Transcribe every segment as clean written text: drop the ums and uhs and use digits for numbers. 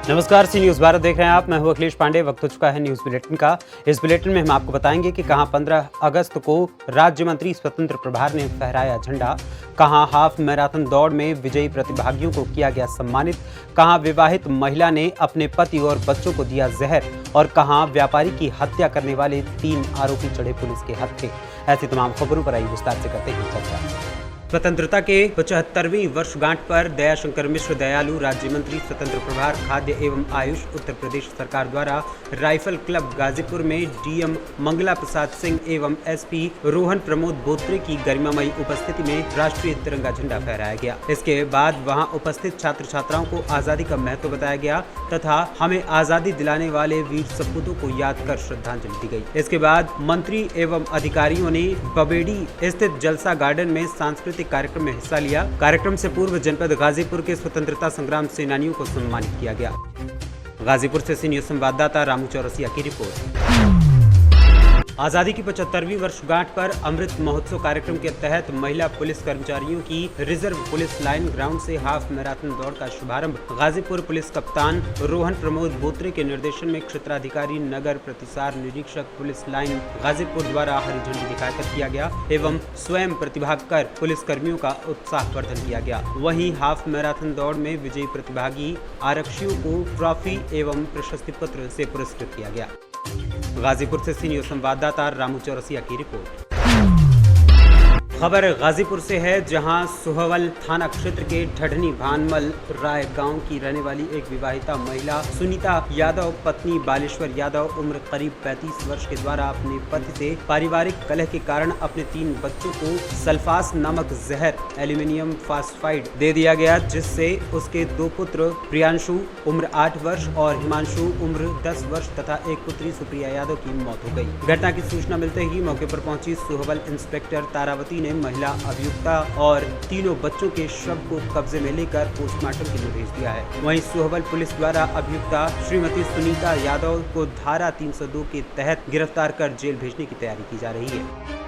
नमस्कार, सी न्यूज़ भारत देख रहे हैं आप। मैं हूं अखिलेश पांडे। वक्त हो चुका है न्यूज़ बुलेटिन का। इस बुलेटिन में हम आपको बताएंगे कि कहां 15 अगस्त को राज्य मंत्री स्वतंत्र प्रभार ने फहराया झंडा, कहां हाफ मैराथन दौड़ में विजयी प्रतिभागियों को किया गया सम्मानित, कहां विवाहित महिला ने अपने पति और बच्चों को दिया जहर और कहां व्यापारी की हत्या करने वाले 3 आरोपी चढ़े पुलिस के हत्थे। ऐसी तमाम खबरों पर आइए विस्तार से करते हैं चर्चा। स्वतंत्रता के 75वीं वर्षगांठ पर दयाशंकर मिश्र दयालु राज्य मंत्री स्वतंत्र प्रभार खाद्य एवं आयुष उत्तर प्रदेश सरकार द्वारा राइफल क्लब गाजीपुर में डीएम मंगला प्रसाद सिंह एवं एसपी रोहन प्रमोद बोत्रे की गरिमामयी उपस्थिति में राष्ट्रीय तिरंगा झंडा फहराया गया। इसके बाद वहां उपस्थित छात्र छात्राओं को आजादी का महत्व बताया गया तथा हमें आजादी दिलाने वाले वीर सपूतों को याद कर श्रद्धांजलि दी गई। इसके बाद मंत्री एवं अधिकारियों ने बबेड़ी स्थित जलसा गार्डन में सांस्कृतिक कार्यक्रम में हिस्सा लिया। कार्यक्रम से पूर्व जनपद गाजीपुर के स्वतंत्रता संग्राम सेनानियों को सम्मानित किया गया। गाजीपुर से सी न्यूज़ संवाददाता रामू चौरसिया की रिपोर्ट। आजादी की 75वीं वर्षगांठ पर अमृत महोत्सव कार्यक्रम के तहत महिला पुलिस कर्मचारियों की रिजर्व पुलिस लाइन ग्राउंड से हाफ मैराथन दौड़ का शुभारंभ गाजीपुर पुलिस कप्तान रोहन प्रमोद बोत्रे के निर्देशन में क्षेत्राधिकारी नगर प्रतिसार निरीक्षक पुलिस लाइन गाजीपुर द्वारा हरी झंडी दिखाकर किया गया एवं स्वयं प्रतिभाग कर पुलिस कर्मियों का उत्साहवर्धन किया गया। वहीं हाफ मैराथन दौड़ में विजयी प्रतिभागी आरक्षियों को ट्रॉफी एवं प्रशस्ति पत्र से पुरस्कृत किया गया। गाजीपुर से सी न्यूज़ संवाददाता रामू चौरसिया की रिपोर्ट। खबर गाजीपुर से है, जहां सुहवल थाना क्षेत्र के ढढ़नी भानमल राय गांव की रहने वाली एक विवाहिता महिला सुनीता यादव पत्नी बालेश्वर यादव उम्र करीब 35 वर्ष के द्वारा अपने पति से पारिवारिक कलह के कारण अपने 3 बच्चों को सल्फास नामक जहर एल्यूमिनियम फास्फाइड दे दिया गया, जिससे उसके 2 पुत्र प्रियांशु उम्र 8 वर्ष और हिमांशु उम्र 10 वर्ष तथा एक पुत्री सुप्रिया यादव की मौत हो गई। घटना की सूचना मिलते ही मौके पर पहुंची सुहवल इंस्पेक्टर तारावती ने महिला अभियुक्ता और तीनों बच्चों के शव को कब्जे में लेकर पोस्टमार्टम के लिए भेज दिया है। वहीं सुहवल पुलिस द्वारा अभियुक्ता श्रीमती सुनीता यादव को धारा 302 के तहत गिरफ्तार कर जेल भेजने की तैयारी की जा रही है।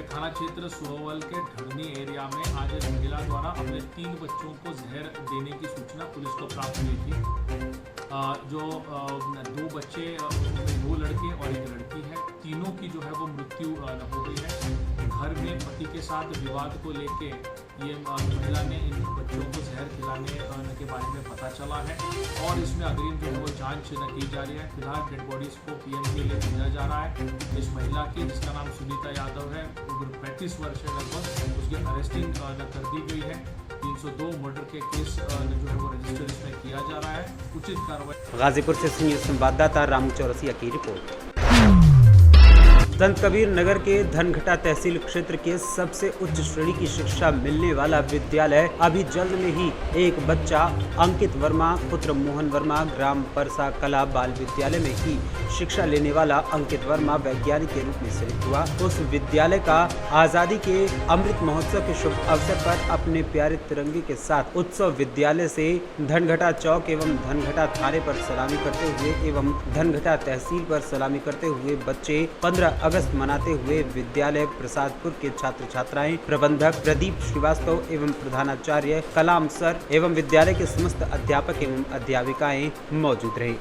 थाना क्षेत्र सुहवल के ढड़नी एरिया में आज एक महिला द्वारा अपने 3 बच्चों को जहर देने की सूचना पुलिस को प्राप्त हुई थी। जो 2 बच्चे, 2 लड़के और 1 लड़की है, तीनों की जो है वो मृत्यु हो गई है। घर में पति के साथ विवाद को लेके ये महिला ने इन बच्चों को जहर खिलाने के बारे में पता चला है और इसमें अग्रिम जो है वो जांच की जा रही है। फिलहाल डेड बॉडीज को पीएम के लिए भेजा जा रहा है। इस महिला की, जिसका नाम सुनीता यादव है, उम्र 35 वर्ष है लगभग, उसकी अरेस्टिंग कर दी गई है। 302 मर्डर के केस जो है वो रजिस्टर इसमें किया जा रहा है। उचित कार्रवाई। गाजीपुर से सी न्यूज़ संवाददाता रामू चौरसिया की रिपोर्ट। संत कबीर नगर के धनघटा तहसील क्षेत्र के सबसे उच्च श्रेणी की शिक्षा मिलने वाला विद्यालय अभी जल्द में ही एक बच्चा अंकित वर्मा पुत्र मोहन वर्मा ग्राम परसा कला बाल विद्यालय में ही शिक्षा लेने वाला अंकित वर्मा वैज्ञानिक के रूप में सेलेक्ट हुआ। उस विद्यालय का आजादी के अमृत महोत्सव के शुभ अवसर पर अपने प्यारे तिरंगे के साथ उत्सव विद्यालय से धनघटा चौक एवं धनघटा थाने पर सलामी करते हुए एवं धनघटा तहसील पर सलामी करते हुए बच्चे 15 अगस्त मनाते हुए विद्यालय प्रसादपुर के छात्र छात्राएं, प्रबंधक प्रदीप श्रीवास्तव एवं प्रधानाचार्य कलाम सर एवं विद्यालय के समस्त अध्यापक एवं अध्यापिकाएं मौजूद रहे।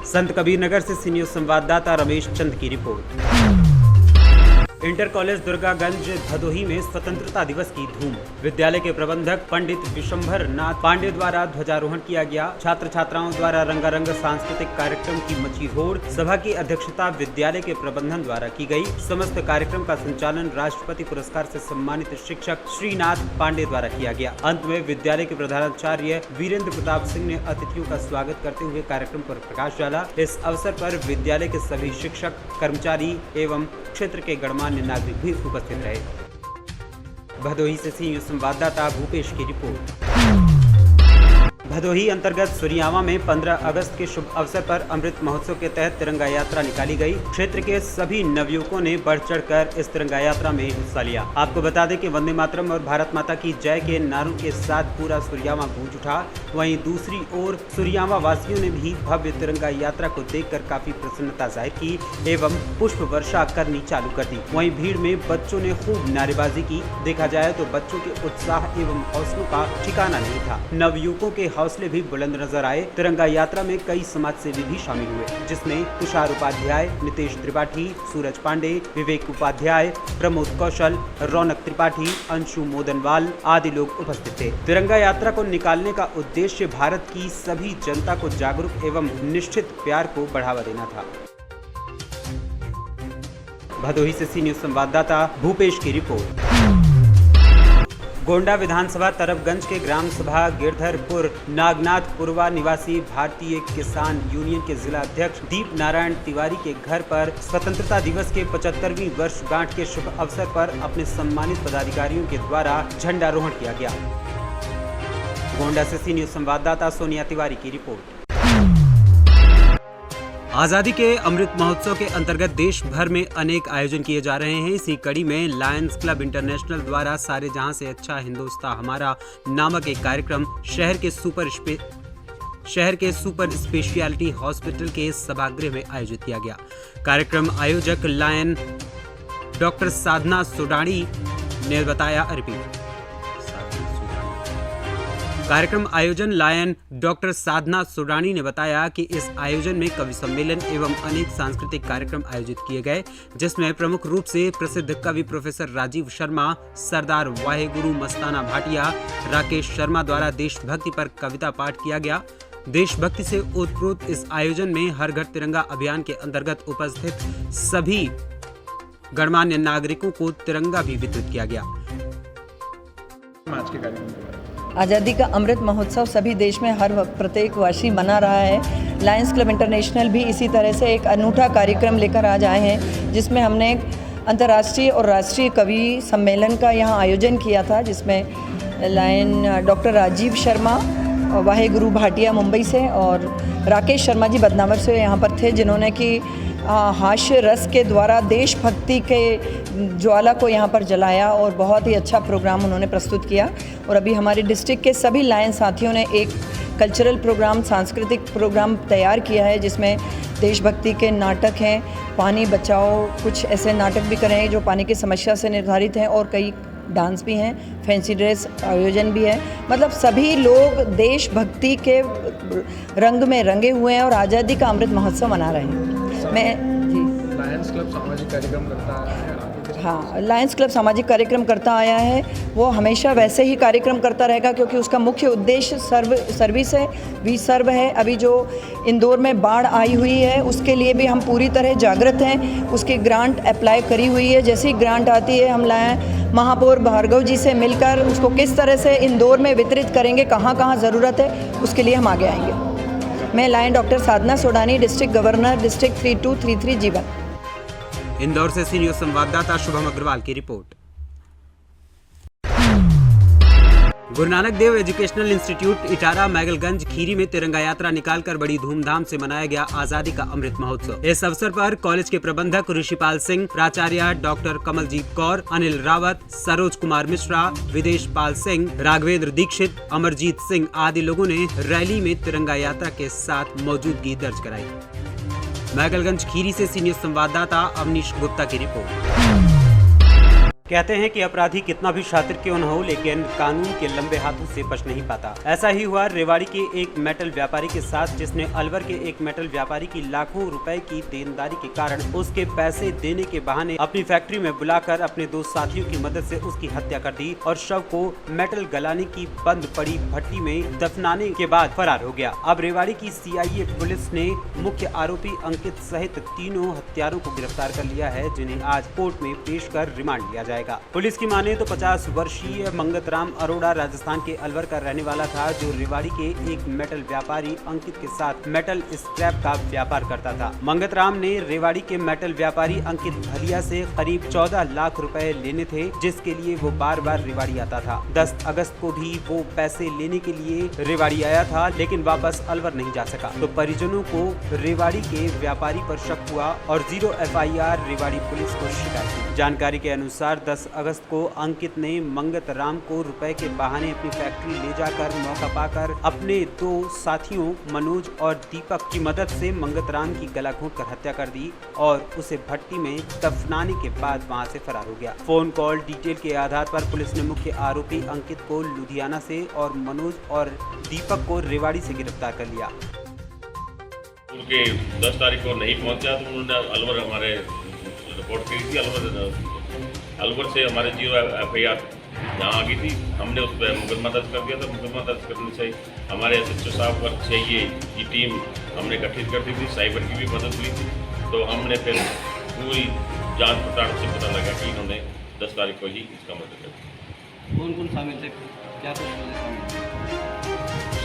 संत कबीर नगर से सी न्यूज़ संवाददाता रमेश चंद की report. Inter college Durgaganj Bhadohi में स्वतंत्रता दिवस की धूम। विद्यालय के प्रबंधक पंडित विशंभर नाथ पांडे द्वारा ध्वजारोहण किया गया। छात्र छात्राओं द्वारा रंगारंग सांस्कृतिक कार्यक्रम की मची होड़। सभा की अध्यक्षता विद्यालय के प्रबंधन द्वारा की गई। समस्त कार्यक्रम का संचालन राष्ट्रपति पुरस्कार से सम्मानित शिक्षक श्रीनाथ पांडे द्वारा किया गया। अंत में विद्यालय के प्रधानाचार्य वीरेंद्र प्रताप सिंह ने अतिथियों का स्वागत करते हुए कार्यक्रम पर प्रकाश डाला। इस अवसर पर विद्यालय के सभी शिक्षक, कर्मचारी एवं क्षेत्र के गणमान्य नागरिक भी उपस्थित रहे। भदोही से सी न्यूज़ संवाददाता भूपेश की रिपोर्ट। भदोही अंतर्गत सुरियावा में 15 अगस्त के शुभ अवसर पर अमृत महोत्सव के तहत तिरंगा यात्रा निकाली गई। क्षेत्र के सभी नवयुवकों ने बढ़ चढ़कर इस तिरंगा यात्रा में हिस्सा लिया। आपको बता दें कि वंदे मातरम और भारत माता की जय के नारों के साथ पूरा सुरियावा गूंज उठा। वहीं दूसरी ओर सुरियावा वासियों ने भी भव्य तिरंगा यात्रा को देखकर काफी प्रसन्नता जाहिर की एवं पुष्प वर्षा करनी चालू कर दी। वहीं भीड़ में बच्चों ने खूब नारेबाजी की। देखा जाए तो बच्चों के उत्साह एवं हौसलों का ठिकाना नहीं था। नवयुवकों के हौसले भी बुलंद नजर आए। तिरंगा यात्रा में कई समाजसेवी भी शामिल हुए, जिसमें तुषार उपाध्याय, नितेश त्रिपाठी, सूरज पांडे, विवेक उपाध्याय, प्रमोद कौशल, रौनक त्रिपाठी, अंशु मोदनवाल आदि लोग उपस्थित थे। तिरंगा यात्रा को निकालने का उद्देश्य भारत की सभी जनता को जागरूक एवं निश्चित प्यार को बढ़ावा देना था। भदोही से सी न्यूज संवाददाता भूपेश की रिपोर्ट। गोंडा विधानसभा तरफगंज के ग्राम सभा गिरधरपुर नागनाथपुरवा निवासी भारतीय किसान यूनियन के जिला अध्यक्ष दीप नारायण तिवारी के घर पर स्वतंत्रता दिवस के 75वीं वर्षगांठ के शुभ अवसर पर अपने सम्मानित पदाधिकारियों के द्वारा झंडारोहण किया गया। गोंडा से सी न्यूज संवाददाता सोनिया तिवारी की रिपोर्ट। आजादी के अमृत महोत्सव के अंतर्गत देश भर में अनेक आयोजन किए जा रहे हैं। इसी कड़ी में लायंस क्लब इंटरनेशनल द्वारा सारे जहां से अच्छा हिंदुस्तान हमारा नामक एक कार्यक्रम शहर के सुपर स्पेशियलिटी हॉस्पिटल के सभागृह में आयोजित किया गया। कार्यक्रम आयोजक लायन डॉक्टर साधना सोडानी ने बताया कार्यक्रम आयोजन लायन डॉक्टर साधना सोडानी ने बताया कि इस आयोजन में कवि सम्मेलन एवं अनेक सांस्कृतिक कार्यक्रम आयोजित किए गए, जिसमें प्रमुख रूप से प्रसिद्ध कवि प्रोफेसर राजीव शर्मा, सरदार वाहेगुरु मस्ताना भाटिया, राकेश शर्मा द्वारा देशभक्ति पर कविता पाठ किया गया। देशभक्ति से ओतप्रोत इस आयोजन में हर घर तिरंगा अभियान के अंतर्गत उपस्थित सभी गणमान्य नागरिकों को तिरंगा भी वितरित किया गया। आज़ादी का अमृत महोत्सव सभी देश में हर प्रत्येक वासी मना रहा है। लायंस क्लब इंटरनेशनल भी इसी तरह से एक अनूठा कार्यक्रम लेकर आज आए हैं, जिसमें हमने अंतर्राष्ट्रीय और राष्ट्रीय कवि सम्मेलन का यहाँ आयोजन किया था, जिसमें लायन डॉक्टर राजीव शर्मा, वाहेगुरु भाटिया मुंबई से और राकेश शर्मा जी बदनावर से यहाँ पर थे, जिन्होंने कि हास्य रस के द्वारा देशभक्ति के ज्वाला को यहाँ पर जलाया और बहुत ही अच्छा प्रोग्राम उन्होंने प्रस्तुत किया। और अभी हमारे डिस्ट्रिक्ट के सभी लायन साथियों ने एक कल्चरल प्रोग्राम, सांस्कृतिक प्रोग्राम तैयार किया है, जिसमें देशभक्ति के नाटक हैं, पानी बचाओ, कुछ ऐसे नाटक भी करें जो पानी की समस्या से निर्धारित हैं, और कई डांस भी हैं, फैंसी ड्रेस आयोजन भी है। मतलब सभी लोग देशभक्ति के रंग में रंगे हुए हैं और आज़ादी का अमृत महोत्सव मना रहे हैं। लायंस क्लब सामाजिक कार्यक्रम करता है। हाँ, लायंस क्लब सामाजिक कार्यक्रम करता आया है। वो हमेशा वैसे ही कार्यक्रम करता रहेगा, क्योंकि उसका मुख्य उद्देश्य सर्विस है, वी सर्व है। अभी जो इंदौर में बाढ़ आई हुई है, उसके लिए भी हम पूरी तरह जागृत हैं। उसकी ग्रांट अप्लाई करी हुई है। जैसी ग्रांट आती है, हम लाएँ महापौर भार्गव जी से मिलकर उसको किस तरह से इंदौर में वितरित करेंगे, कहाँ कहाँ ज़रूरत है, उसके लिए हम आगे आएंगे। मैं लायन डॉक्टर साधना सोडानी, डिस्ट्रिक्ट गवर्नर, डिस्ट्रिक्ट 3233 जीवन। इंदौर से सी न्यूज संवाददाता शुभम अग्रवाल की report. Guru Nanak Dev educational institute इटारा Maigalganj Kheri में तिरंगा यात्रा निकालकर बड़ी धूमधाम से मनाया गया आजादी का अमृत महोत्सव। इस अवसर पर कॉलेज के प्रबंधक ऋषिपाल सिंह, प्राचार्य डॉक्टर कमलजीत कौर, अनिल रावत, सरोज कुमार मिश्रा, विदेश पाल सिंह, राघवेंद्र दीक्षित, अमरजीत सिंह आदि लोगों ने रैली में तिरंगा यात्रा के साथ मौजूदगी दर्ज कराई। मैगलगंज खीरी से सीनियर संवाददाता अवनीश गुप्ता की रिपोर्ट। कहते हैं कि अपराधी कितना भी शातिर क्यों न हो, लेकिन कानून के लंबे हाथों से बच नहीं पाता। ऐसा ही हुआ रेवाड़ी के एक मेटल व्यापारी के साथ, जिसने अलवर के एक मेटल व्यापारी की लाखों रुपए की देनदारी के कारण उसके पैसे देने के बहाने अपनी फैक्ट्री में बुलाकर अपने दो साथियों की मदद से उसकी हत्या कर दी और शव को मेटल गलाने की बंद पड़ी भट्टी में दफनाने के बाद फरार हो गया। अब रेवाड़ी की सीआईए पुलिस ने मुख्य आरोपी अंकित सहित तीनों हत्यारों को गिरफ्तार कर लिया है, जिन्हें आज कोर्ट में पेश कर रिमांड लिया जाएगा। जाएगा। पुलिस की माने तो 50 वर्षीय मंगत राम अरोड़ा राजस्थान के अलवर का रहने वाला था, जो रेवाड़ी के एक मेटल व्यापारी अंकित के साथ मेटल स्क्रैप का व्यापार करता था। मंगत राम ने रेवाड़ी के मेटल व्यापारी अंकित भलिया से करीब 14 लाख रुपए लेने थे, जिसके लिए वो बार बार रेवाड़ी आता था। 10 अगस्त को भी वो पैसे लेने के लिए रेवाड़ी आया था, लेकिन वापस अलवर नहीं जा सका। तो परिजनों को रेवाड़ी के व्यापारी पर शक हुआ और 0 FIR रेवाड़ी पुलिस को शिकायत की। जानकारी के अनुसार 10 अगस्त को अंकित ने मंगत राम को रुपए के बहाने अपनी फैक्ट्री ले जाकर मौका पाकर अपने 2 साथियों मनोज और दीपक की मदद से मंगत राम की गला घोंटकर हत्या कर दी और उसे भट्टी में दफनाने के बाद वहां से फरार हो गया। फोन कॉल डिटेल के आधार पर पुलिस ने मुख्य आरोपी अंकित को लुधियाना से और मनोज और दीपक को रेवाड़ी से गिरफ्तार कर लिया। उनके 10 तारीख को नहीं पहुंचा तो उन्होंने अलवर हमारे रिपोर्ट की थी। अलवर से हमारे 0 FIR यहाँ आ गई थी। हमने उस पर मुकदमा दर्ज कर दिया था। मुकदमा दर्ज करने से हमारे SHO साहब पर चाहिए की टीम हमने गठित कर दी थी। साइबर की भी मदद ली थी। तो हमने फिर पूरी जांच पड़ताल से पता लगा कि इन्होंने 10 तारीख को ही इसका मर्डर कर दिया। कौन शामिल थे, क्या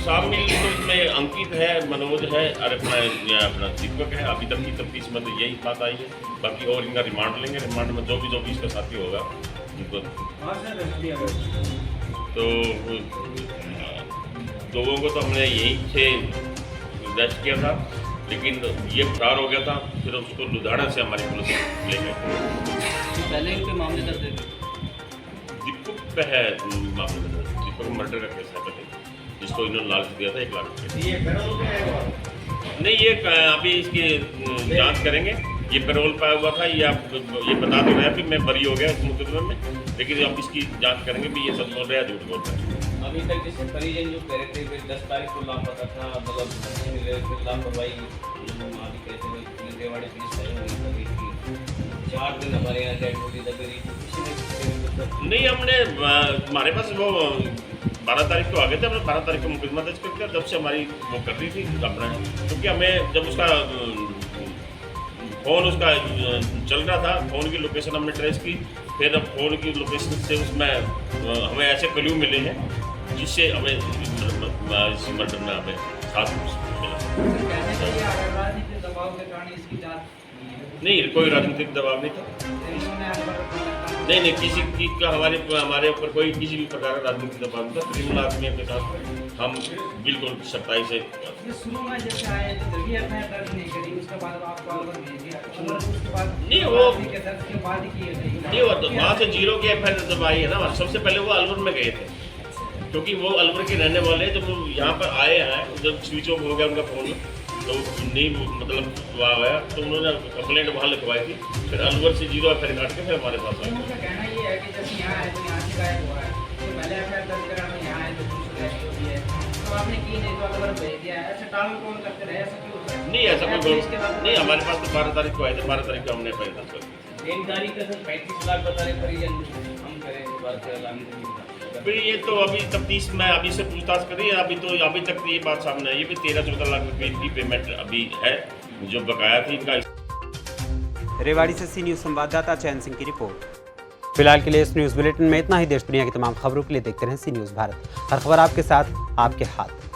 शामिल तो इसमें अंकित है, मनोज है और अपना दीपक है। अभी तक की तफ्तीश में तो यही बात आई है। बाकी और इनका रिमांड लेंगे। रिमांड में जो भी इसका साथी होगा उनको तो लोगों को तो हमने यहीं से अरेस्ट किया था, लेकिन ये फरार हो गया था। फिर उसको लुधियाना से हमारी पुलिस ले गई। पहले इनके मामले दर्ज थे। दीपक पे है मामले में। दीपक मर्डर का केस है पहले, जिसको इन्होंने लालच दिया था 1 लाख रुपये। नहीं, ये अभी इसकी जांच करेंगे। ये पैरोल पाया हुआ था। ये बता दे रहे हैं कि मैं बरी हो गया इस मुकदमे में, लेकिन अब इसकी जांच करेंगे भी ये सच बोल रहा है झूठ बोल रहा है। अभी तक जैसे परिजन जो कह रहे थे फिर 10 तारीख को लापता था, मतलब नहीं मिले, फिर लापरवाही अभी कहते हैं रेवाड़ी पुलिस आई 4 दिन हमारे यहाँ डेड बॉडी दबी रही। नहीं, हमने हमारे पास वो 12 तारीख को आ गए थे। हमने 12 तारीख को मुकदमा दर्ज कर दिया। जब से हमारी वो कर रही थी अपना, क्योंकि हमें जब उसका फ़ोन उसका चल रहा था, फ़ोन की लोकेशन हमने ट्रेस की। फिर अब फ़ोन की लोकेशन से उसमें हमें ऐसे क्लू मिले हैं जिससे हमें इस मर्डर में हमें साथ मिला। नहीं, कोई राजनीतिक दबाव नहीं था। नहीं, किसी चीज़ का हमारे ऊपर कोई किसी भी प्रकार का राजनीतिक दबाव नहीं था। क्रिमिनल आदमियों के साथ हम बिल्कुल सच्चाई से नहीं वो वहाँ से 0 की FIR जब आई है ना, सबसे पहले वो अलवर में गए थे, क्योंकि वो अलवर के रहने वाले हैं। जब वो यहाँ पर आए हैं, जब स्विच ऑफ हो गया उनका फ़ोन, तो नहीं मतलब वहाँ गया तो उन्होंने कंप्लेंट वहाँ लिखवाई थी। फिर अलवर से 0 FIR काट के फिर हमारे पास आए। नहीं, ऐसा कोई नहीं। हमारे पास तो 12 तारीख को आए थे। 12 तारीख को हमने FIR दर्ज कर दी। 1 तारीख का सर 35 लाख बता रहे परिजन, हम करें बात फिर ये तो अभी तफ्तीश में अभी से पूछताछ कर रही है। अभी तक ये बात सामने आई है कि 13-14 लाख रुपए की पेमेंट अभी है जो बकाया थी इनका। रेवाड़ी से सी न्यूज़ संवाददाता चैन सिंह की रिपोर्ट। फिलहाल के लिए इस न्यूज़ बुलेटिन में इतना ही। देश दुनिया की तमाम खबरों के लिए देखते रहें सी न्यूज़ भारत। हर खबर आपके साथ, आपके हाथ।